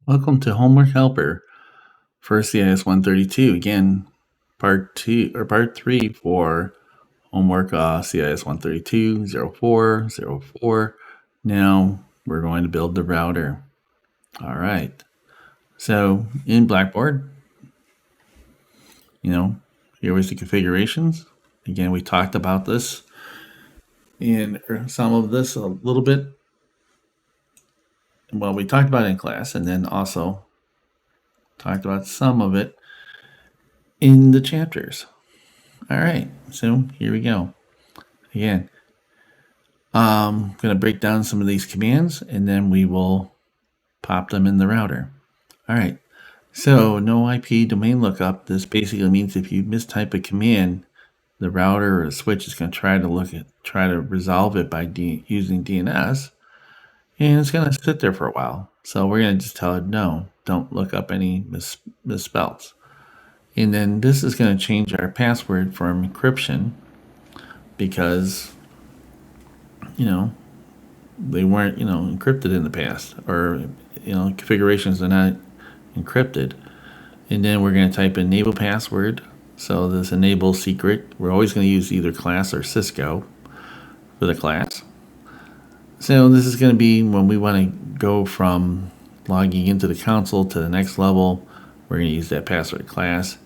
Welcome to Homework Helper for CIS132. Again, part 3 for homework CIS132 0404. Now we're going to build the router. All right. So in Blackboard, here was the configurations. Again, we talked about this and some of this a little bit. Well, we talked about it in class, and then also talked about some of it in the chapters. All right, so here we go. Again, I'm going to break down some of these commands, and then we will pop them in the router. All right, so no IP domain lookup. This basically means if you mistype a command, the router or the switch is going to try to resolve it by using DNS, and it's going to sit there for a while. So we're going to just tell it no, don't look up any misspells. And then this is going to change our password from encryption because, they weren't, encrypted in the past, or, configurations are not encrypted. And then we're going to type enable password. So this enable secret, we're always going to use either class or Cisco for the class. So this is going to be when we want to go from logging into the console to the next level. We're going to use that password class.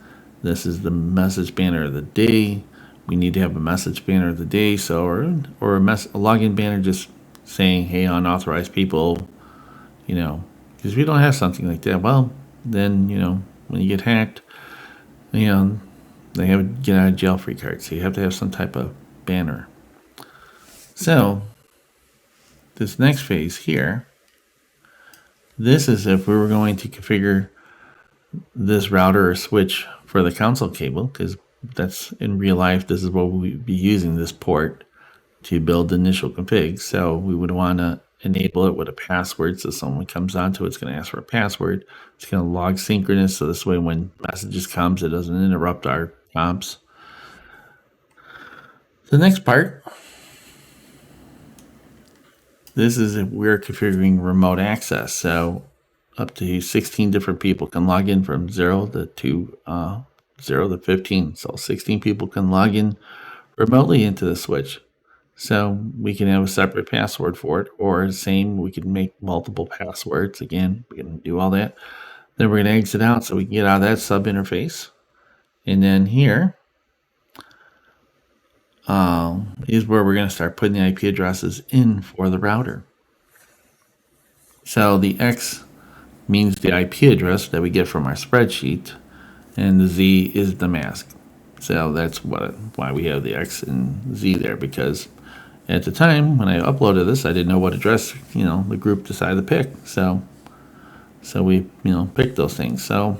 This is the message banner of the day. We need to have a message banner of the day, so or a login banner just saying, "Hey, unauthorized people," because we don't have something like that. Well, then when you get hacked, they have a get out of jail free card, so you have to have some type of banner. So this next phase here, this is if we were going to configure this router or switch for the console cable, because that's in real life, this is what we'd be using this port to build the initial config. So we would want to enable it with a password. So someone comes onto it, it's going to ask for a password. It's going to log synchronous. So this way, when messages comes, it doesn't interrupt our comps. The next part, this is if we're configuring remote access. So up to 16 different people can log in from 0 to 15. So 16 people can log in remotely into the switch. So we can have a separate password for it, or the same, we can make multiple passwords. Again, we can do all that. Then we're going to exit out so we can get out of that sub interface. And then here is where we're going to start putting the IP addresses in for the router. So the X means the IP address that we get from our spreadsheet, and the Z is the mask. So that's why we have the X and Z there, because at the time when I uploaded this, I didn't know what address the group decided to pick. So we picked those things. So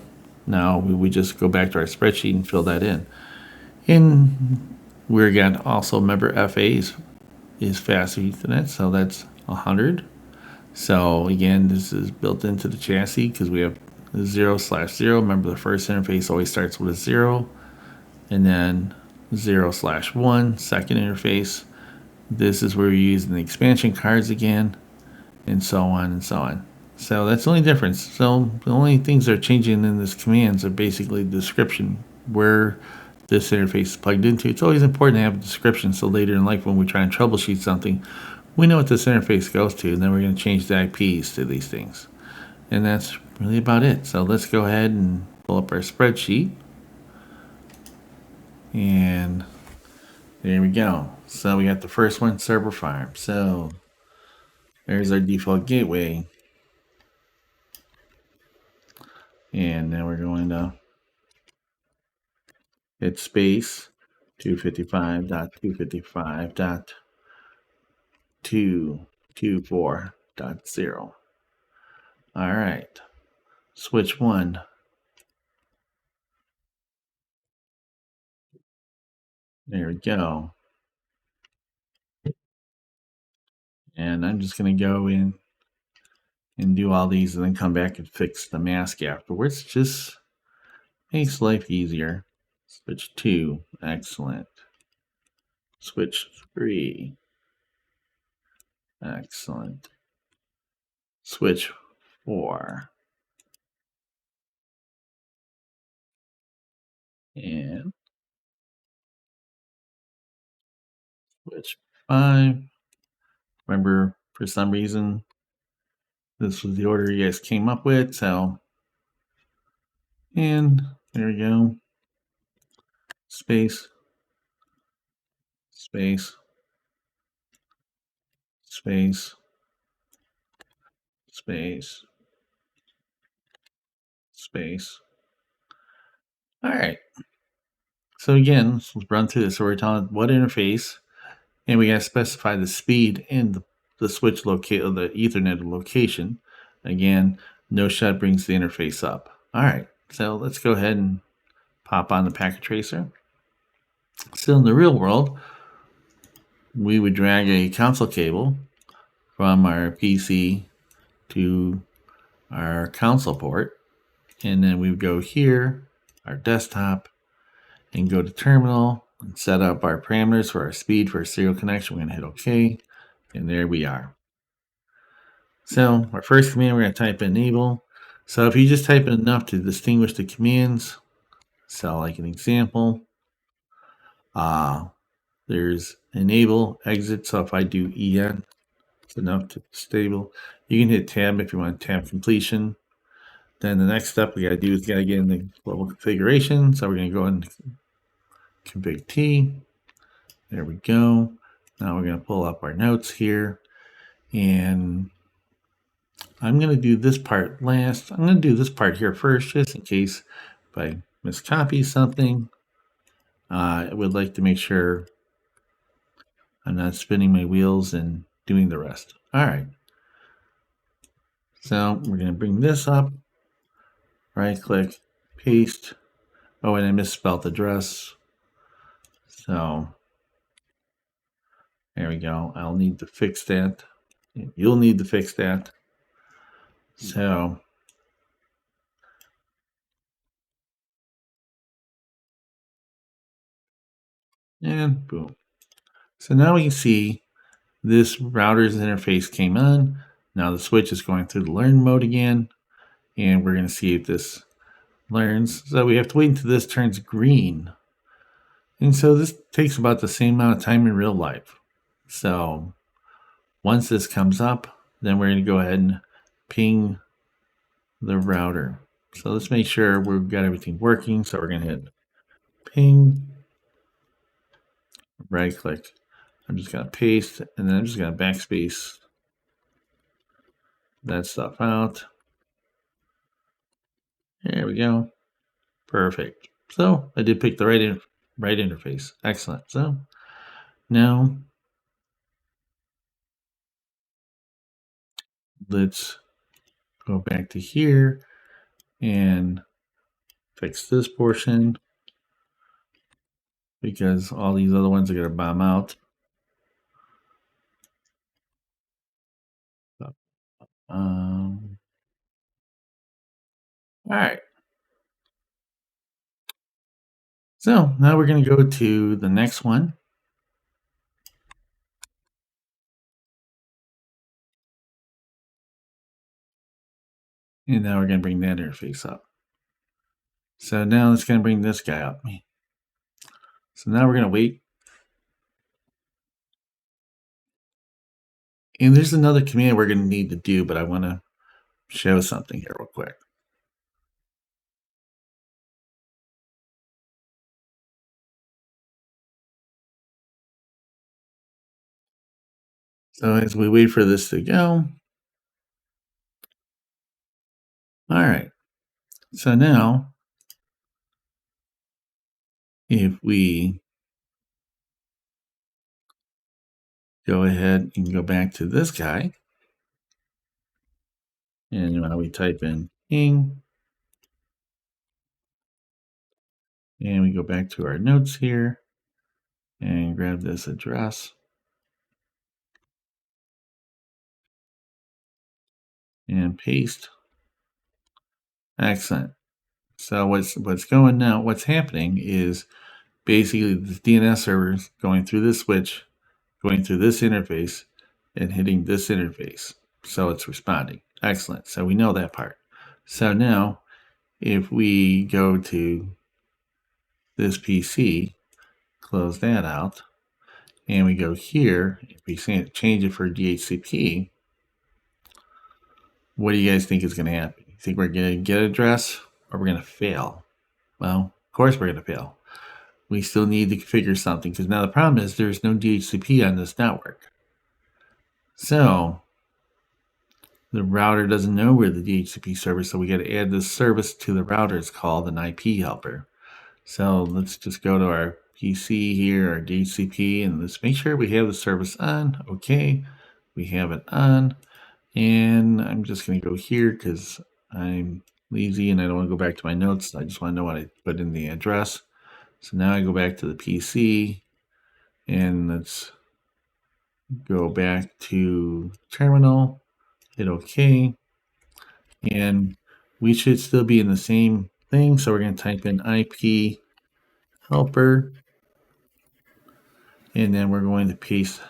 now we just go back to our spreadsheet and fill that in. And we're again also remember FA is fast Ethernet, so that's 100. So again, this is built into the chassis because we have 0/0. Remember, the first interface always starts with a 0, and then 0/1, second interface. This is where you're using the expansion cards again, and so on and so on. So that's the only difference. So the only things that are changing in this commands are basically the description, where this interface is plugged into. It's always important to have a description, so later in life when we try and troubleshoot something, we know what this interface goes to, and then we're going to change the IPs to these things. And that's really about it. So let's go ahead and pull up our spreadsheet. And there we go. So we got the first one, server farm. So there's our default gateway. And now we're going to hit space 255.255.224.0. All right. Switch 1. There we go. And I'm just going to go in and do all these and then come back and fix the mask afterwards. Just makes life easier. Switch 2. Excellent. Switch 3. Excellent. Switch 4. And switch 5. Remember, for some reason, this was the order you guys came up with. So, and there we go. Space, space, space, space, space. All right. So again, let's run through this. So we're telling what interface, and we got to specify the speed and the switch locate the Ethernet location. Again, no shut brings the interface up. All right. So let's go ahead and pop on the packet tracer. Still in the real world, we would drag a console cable from our PC to our console port, and then we would go here, our desktop, and go to terminal and set up our parameters for our speed for a serial connection. We're going to hit OK, and there we are. So our first command, we're going to type enable. So if you just type in enough to distinguish the commands, so like an example, there's enable, exit. So if I do en, it's enough to stable. You can hit tab if you want to tab completion. Then the next step we got to do is got to get in the global configuration. So we're going to go into config T. There we go. Now we're going to pull up our notes here. And I'm going to do this part last. I'm going to do this part here first, just in case if I miscopy something. I would like to make sure I'm not spinning my wheels and doing the rest. All right. So we're going to bring this up. Right click, paste. Oh, and I misspelled address. So there we go. I'll need to fix that. You'll need to fix that. So and boom. So now we can see this router's interface came on. Now the switch is going through the learn mode again. And we're going to see if this learns. So we have to wait until this turns green. And so this takes about the same amount of time in real life. So once this comes up, then we're going to go ahead and ping the router. So let's make sure we've got everything working. So we're going to hit ping, right click. I'm just going to paste, and then I'm just going to backspace that stuff out. There we go. Perfect. So I did pick the right interface. Excellent. So now let's go back to here and fix this portion because all these other ones are going to bomb out. All right. So now we're going to go to the next one. And now we're going to bring that interface up. So now it's going to bring this guy up. So now we're going to wait. And there's another command we're going to need to do, but I want to show something here real quick. So as we wait for this to go. All right. So now if we go ahead and go back to this guy, and now we type in ping, and we go back to our notes here and grab this address and paste. Excellent. So what's going now, what's happening is basically the DNS server is going through this switch, going through this interface, and hitting this interface. So it's responding. Excellent. So we know that part. So now if we go to this PC, close that out, and we go here. If we change it for DHCP, what do you guys think is going to happen? You think we're going to get an address or we're going to fail? Well, of course we're going to fail. We still need to configure something because now the problem is there's no DHCP on this network. So the router doesn't know we're the DHCP service, so we got to add this service to the router. It's called an IP helper. So let's just go to our PC here, our DHCP, and let's make sure we have the service on. Okay, we have it on. And I'm just going to go here because I'm lazy and I don't want to go back to my notes. I just want to know what I put in the address. So now I go back to the PC and let's go back to terminal, hit OK. And we should still be in the same thing. So we're going to type in IP helper. And then we're going to paste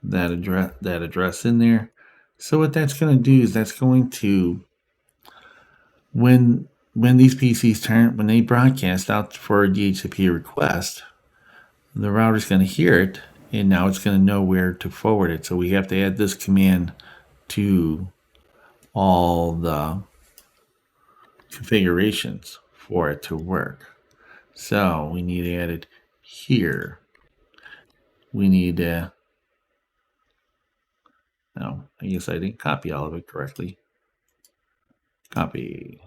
that address in there. So what that's going to do is that's going to when these PCs when they broadcast out for a DHCP request, the router's going to hear it, and now it's going to know where to forward it. So we have to add this command to all the configurations for it to work. So we need to add it here. We need to, no, I guess I didn't copy all of it correctly. Copy.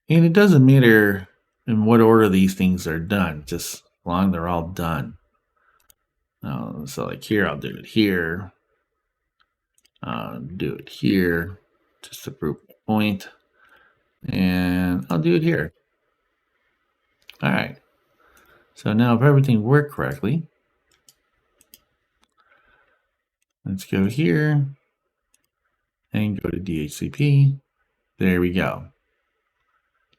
And it doesn't matter in what order these things are done, just as long as they're all done. So like here, I'll do it here. Do it here, just to prove my point. And I'll do it here. All right. So now if everything worked correctly, let's go here and go to DHCP. There we go.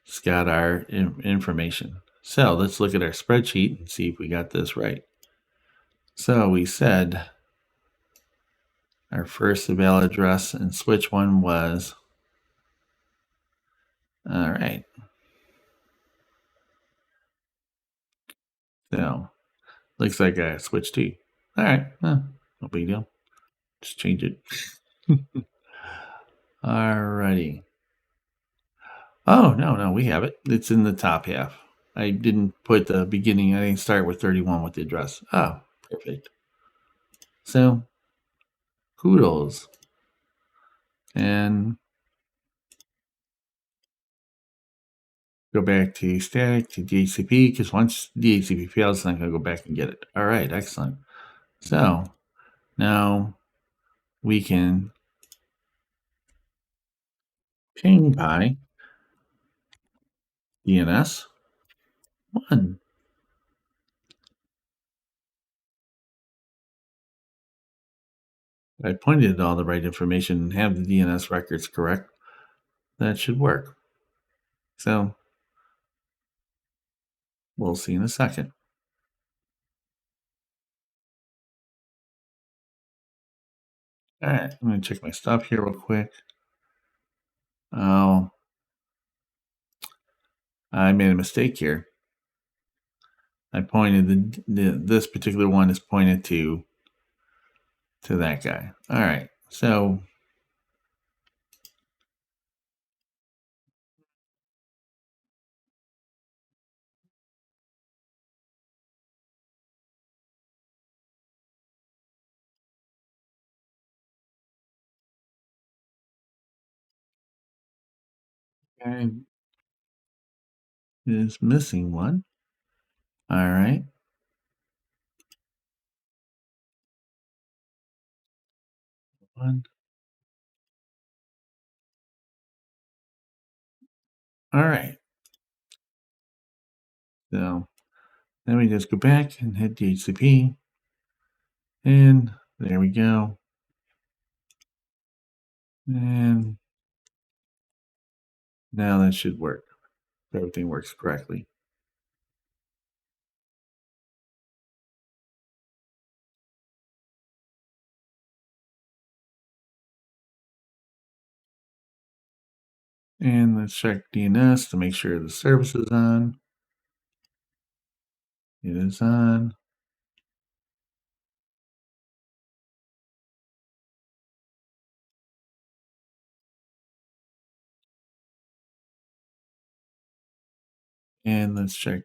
It's got our information. So let's look at our spreadsheet and see if we got this right. So we said our first eval address and switch one was, all right. So looks like I switched to. All right, no big deal. Just change it. Alrighty. Oh, no, we have it. It's in the top half. I didn't put the beginning. I didn't start with 31 with the address. Oh, perfect. So, kudos. And go back to static to DHCP because once DHCP fails, it's not going to go back and get it. All right, excellent. So, now we can ping by DNS 1. I pointed at all the right information and have the DNS records correct. That should work. So we'll see in a second. All right, I'm going to check my stuff here real quick. Oh, I made a mistake here. I pointed this particular one is pointed to that guy. All right, so guy is missing one. All right. One. All right. So then we just go back and hit DHCP. And there we go. And now that should work. Everything works correctly. And let's check DNS to make sure the service is on. It is on. And let's check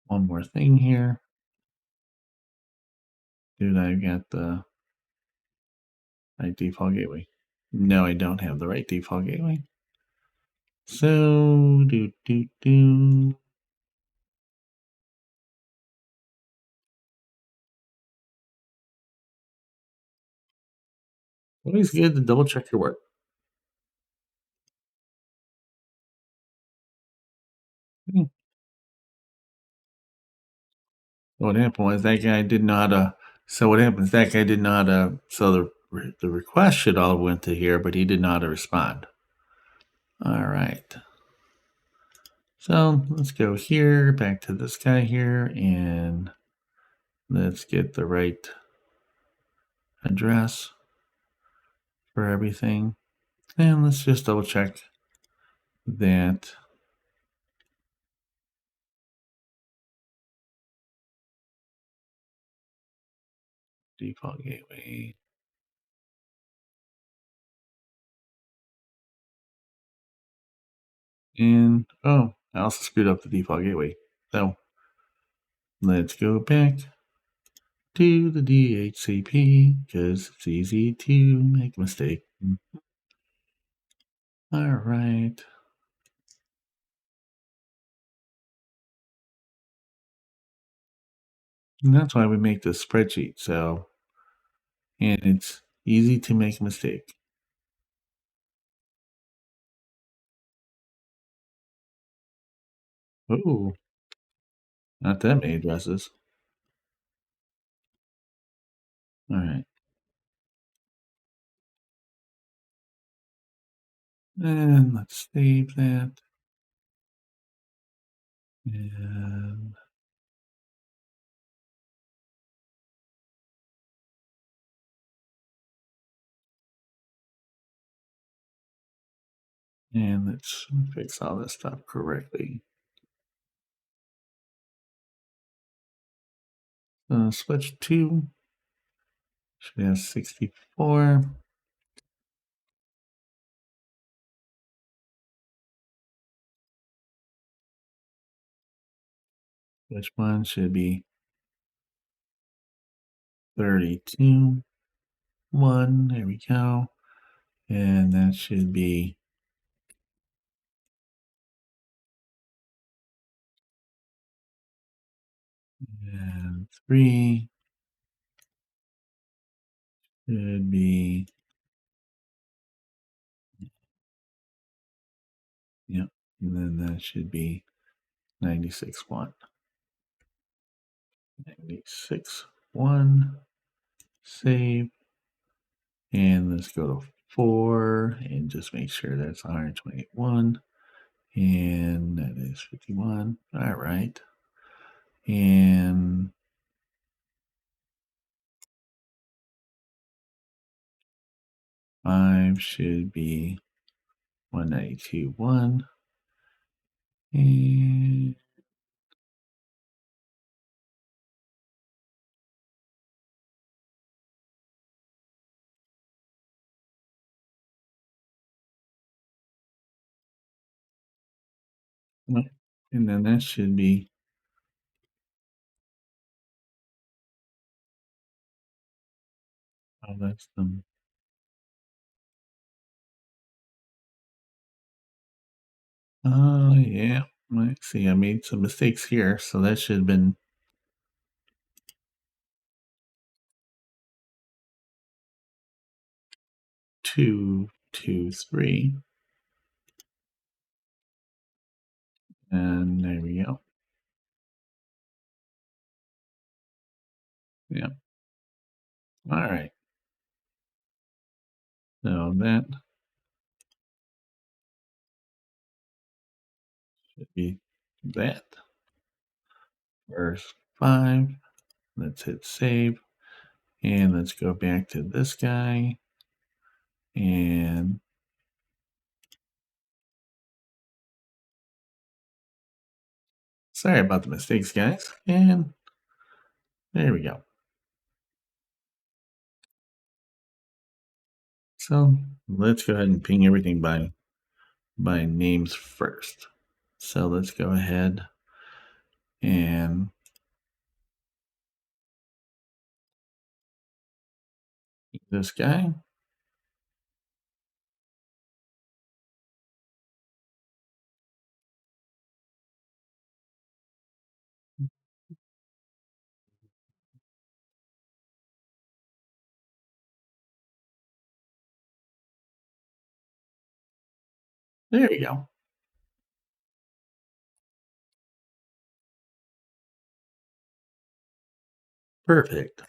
one more thing here. Dude, I got the right default gateway. No, I don't have the right default gateway. So, do. Always good to double check your work. Hmm. What happened was that guy didn't know how to. So what happens? That guy didn't know how to. So the request should all went to here, but he didn't know how to respond. All right. So let's go here, back to this guy here, and let's get the right address for everything. And let's just double check that default gateway. And oh, I also screwed up the default gateway. So let's go back to the DHCP because it's easy to make a mistake. All right. And that's why we make this spreadsheet. So, and it's easy to make a mistake. Oh, not that many addresses. All right. And let's save that. And let's fix all this stuff correctly. Switch 2 should have 64. Which one should be 32? 1. There we go. And that should be and 3 should be, yep. And then that should be 96 1. 96 1. Save. And let's go to 4 and just make sure that's 121. And that is 51. All right. And 5 should be 192 1. And then that should be that's them. Oh yeah. Let's see. I made some mistakes here, so that should have been 2 2 3. And there we go. Yeah. All right. So that should be that. Verse 5. Let's hit save. And let's go back to this guy. And Sorry about the mistakes, guys. And there we go. So let's go ahead and ping everything by names first. So let's go ahead and this guy. There we go. Perfect.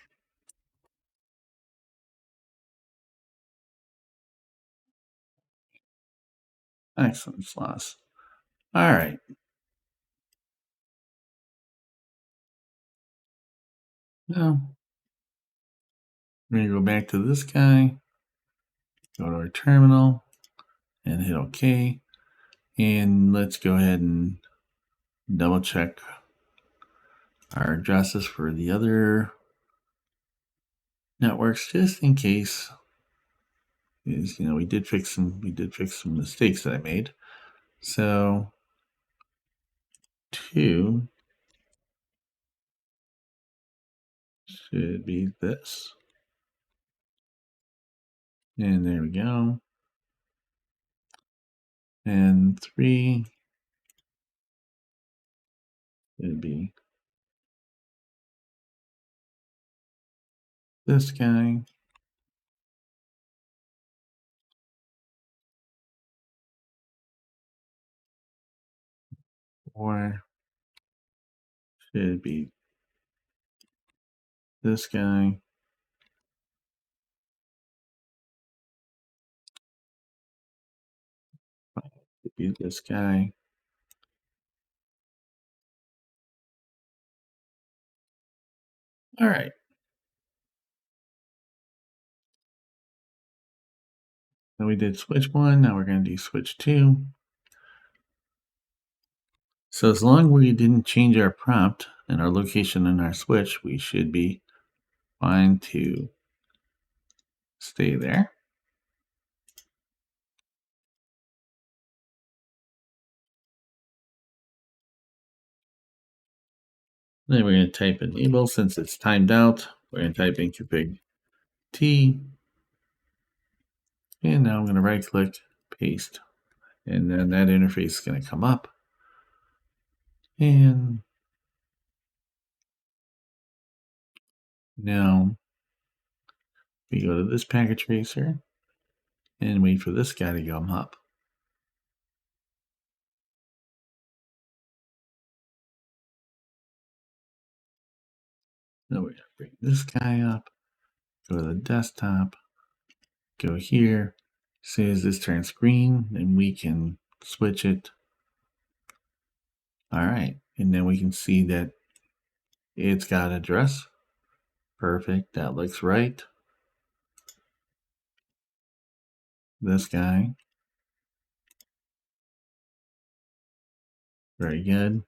Excellent, Sloss. All right. Now we're going to go back to this guy, go to our terminal, and hit OK. And let's go ahead and double check our addresses for the other networks just in case. Is we did fix some mistakes that I made. So 2 should be this. And there we go. And 3 should be this guy. 4 should be this guy. 5 should be this guy. All right. So we did switch 1. Now we're going to do switch 2. So as long as we didn't change our prompt and our location in our switch, we should be fine to stay there. Then we're going to type enable since it's timed out. We're going to type in config T. And now I'm going to right click, paste. And then that interface is going to come up. And now we go to this packet tracer and wait for this guy to come up. Then we're going to bring this guy up, go to the desktop, go here. As soon as this turns green, then we can switch it. All right. And then we can see that it's got address. Perfect. That looks right. This guy. Very good.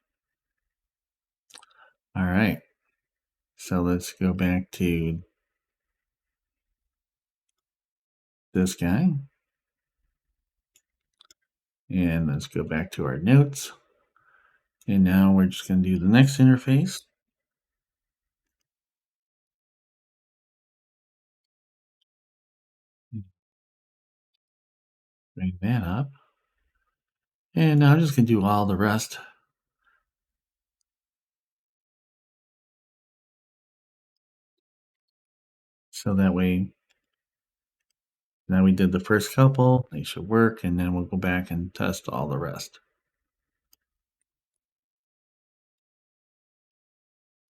All right. So let's go back to this guy. And let's go back to our notes. And now we're just going to do the next interface. Bring that up. And now I'm just going to do all the rest. So that way, now we did the first couple, they should work, and then we'll go back and test all the rest.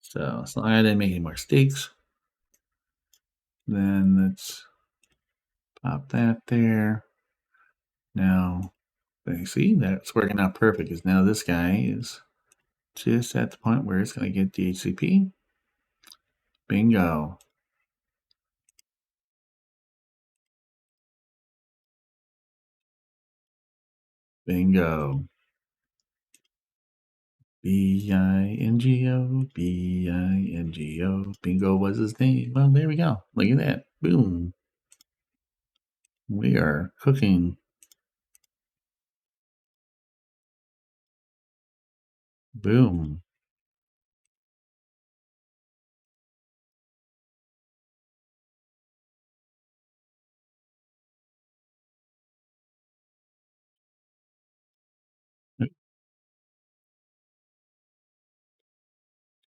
So as long as I didn't make any more mistakes, then let's pop that there. Now, you see, that's working out perfect because now this guy is just at the point where it's going to get DHCP. Bingo. Bingo. Bingo, bingo. Bingo was his name. Well, there we go. Look at that. Boom. We are cooking. Boom.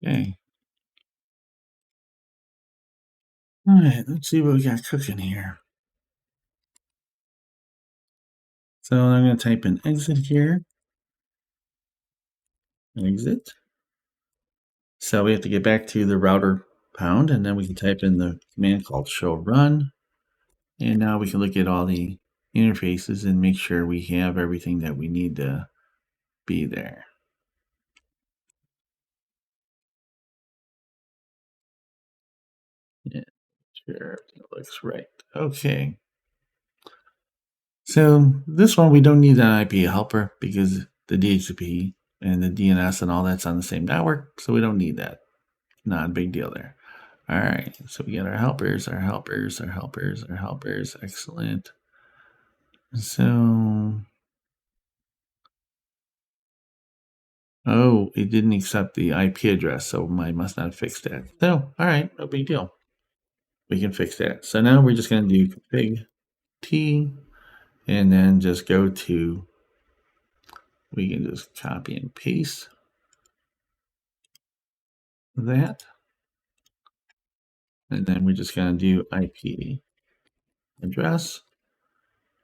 Okay. All right. Let's see what we got cooking here. So I'm going to type in exit here. Exit. So we have to get back to the router pound, and then we can type in the command called show run. And now we can look at all the interfaces and make sure we have everything that we need to be there. Yeah, sure, that looks right. Okay. So this one, we don't need an IP helper because the DHCP and the DNS and all that's on the same network, so we don't need that. Not a big deal there. All right, so we got our helpers, our helpers, our helpers, our helpers. Excellent. So, oh, it didn't accept the IP address, so I must not fix that. So, all right, no big deal. We can fix that. So now we're just going to do config T, and then just go to, we can just copy and paste that. And then we're just going to do IP address,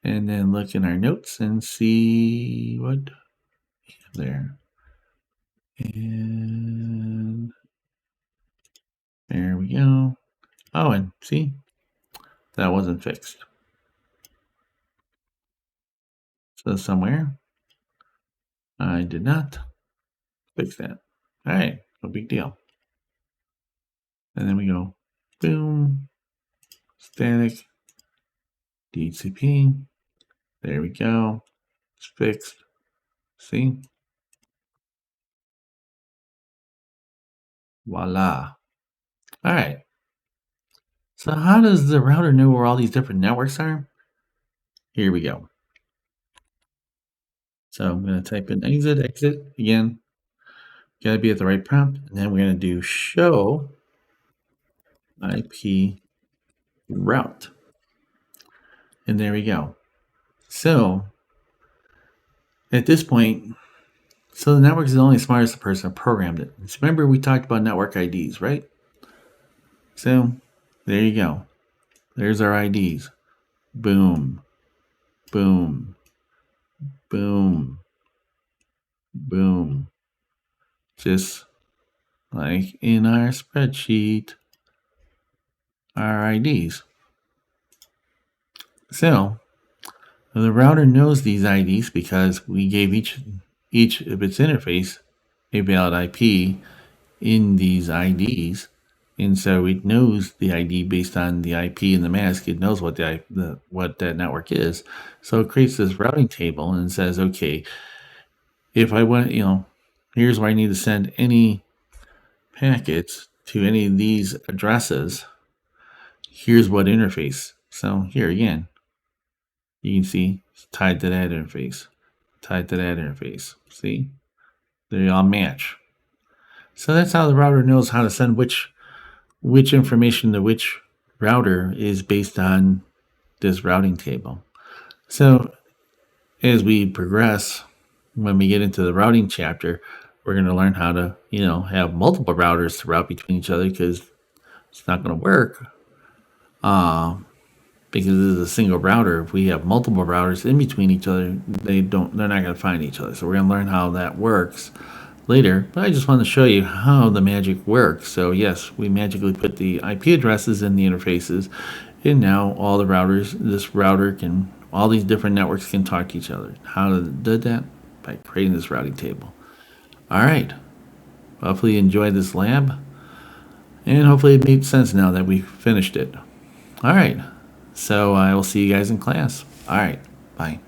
and then look in our notes and see what we have there. And there we go. Oh, and see, that wasn't fixed. So somewhere I did not fix that. All right, no big deal. And then we go boom, static, DHCP. There we go. It's fixed. See? Voila. All right. So how does the router know where all these different networks are? Here we go. So I'm going to type in exit again. Got to be at the right prompt. And then we're going to do show IP route. And there we go. So at this point, so the network is only as smart as the person who programmed it. So remember we talked about network IDs, right? So there you go. There's our IDs. Boom, boom, boom, boom. Just like in our spreadsheet, our IDs. So the router knows these IDs because we gave each of its interface a valid IP in these IDs, and so it knows the ID based on the IP and the mask. It knows what what that network is. So it creates this routing table and says, okay, if I want, here's where I need to send any packets to any of these addresses. Here's what interface. So here again, you can see it's tied to that interface, tied to that interface. See, they all match. So that's how the router knows how to send which information to which router is based on this routing table. So as we progress, when we get into the routing chapter, we're going to learn how to, have multiple routers to route between each other because it's not going to work. Because this is a single router. If we have multiple routers in between each other, they're not going to find each other. So we're going to learn how that works later. But I just want to show you how the magic works. So yes, we magically put the IP addresses in the interfaces, and now all the routers, all these different networks can talk to each other. How did that? By creating this routing table. All right. Hopefully you enjoyed this lab, and hopefully it made sense now that we finished it. All right. So I will see you guys in class. All right. Bye.